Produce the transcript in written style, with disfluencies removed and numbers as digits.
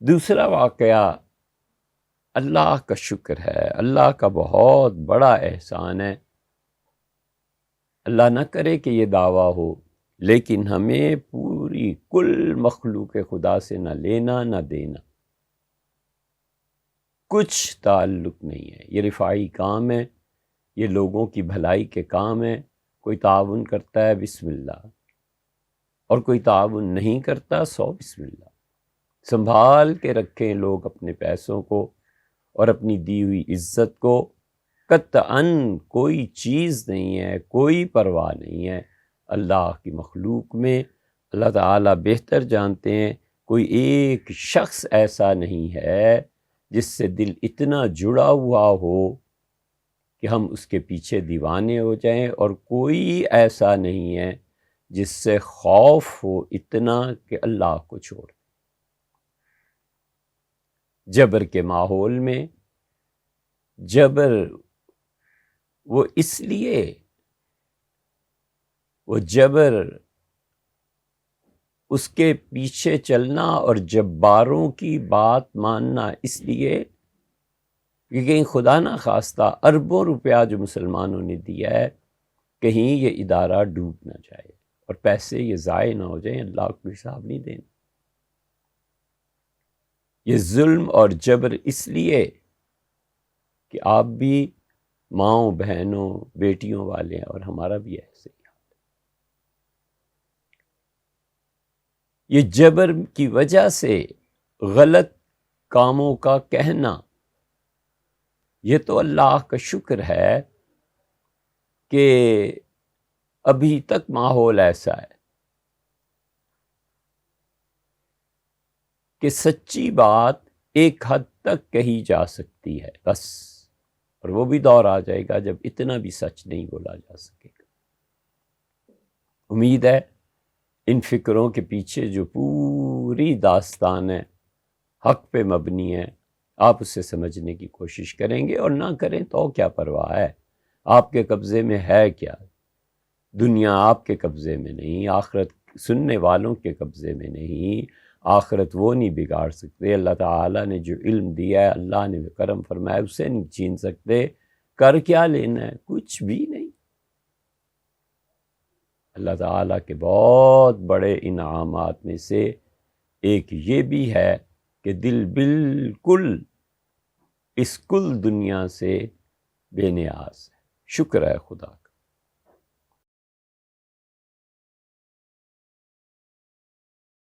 دوسرا واقعہ، اللہ کا شکر ہے، اللہ کا بہت بڑا احسان ہے۔ اللہ نہ کرے کہ یہ دعویٰ ہو، لیکن ہمیں پوری کل مخلوق خدا سے نہ لینا نہ دینا، کچھ تعلق نہیں ہے۔ یہ رفاعی کام ہے، یہ لوگوں کی بھلائی کے کام ہے۔ کوئی تعاون کرتا ہے بسم اللہ، اور کوئی تعاون نہیں کرتا 100 بسم اللہ۔ سنبھال کے رکھیں لوگ اپنے پیسوں کو اور اپنی دی ہوئی عزت کو۔ قطعاً کوئی چیز نہیں ہے، کوئی پرواہ نہیں ہے اللہ کی مخلوق میں۔ اللہ تعالیٰ بہتر جانتے ہیں، کوئی ایک شخص ایسا نہیں ہے جس سے دل اتنا جڑا ہوا ہو کہ ہم اس کے پیچھے دیوانے ہو جائیں، اور کوئی ایسا نہیں ہے جس سے خوف ہو اتنا کہ اللہ کو چھوڑ۔ جبر کے ماحول میں جبر وہ اس لیے، وہ جبر اس کے پیچھے چلنا اور جباروں کی بات ماننا اس لیے کہ کہیں خدا نہ خواستہ اربوں روپیہ جو مسلمانوں نے دیا ہے، کہیں یہ ادارہ ڈوب نہ جائے اور پیسے یہ ضائع نہ ہو جائیں، اللہ کو حساب نہیں دینا۔ یہ ظلم اور جبر اس لیے کہ آپ بھی ماؤں بہنوں بیٹیوں والے ہیں، اور ہمارا بھی ایسے ہی حال ہے۔ یہ جبر کی وجہ سے غلط کاموں کا کہنا، یہ تو اللہ کا شکر ہے کہ ابھی تک ماحول ایسا ہے کہ سچی بات ایک حد تک کہی جا سکتی ہے بس، اور وہ بھی دور آ جائے گا جب اتنا بھی سچ نہیں بولا جا سکے گا۔ امید ہے ان فکروں کے پیچھے جو پوری داستان ہے حق پہ مبنی ہے، آپ اسے سمجھنے کی کوشش کریں گے، اور نہ کریں تو کیا پرواہ ہے۔ آپ کے قبضے میں ہے کیا؟ دنیا آپ کے قبضے میں نہیں، آخرت سننے والوں کے قبضے میں نہیں۔ آخرت وہ نہیں بگاڑ سکتے، اللہ تعالیٰ نے جو علم دیا ہے، اللہ نے کرم فرمایا، اسے نہیں چھین سکتے۔ کر کیا لینا ہے؟ کچھ بھی نہیں۔ اللہ تعالیٰ کے بہت بڑے انعامات میں سے ایک یہ بھی ہے کہ دل بالکل اس کل دنیا سے بے نیاز ہے۔ شکر ہے خدا کا۔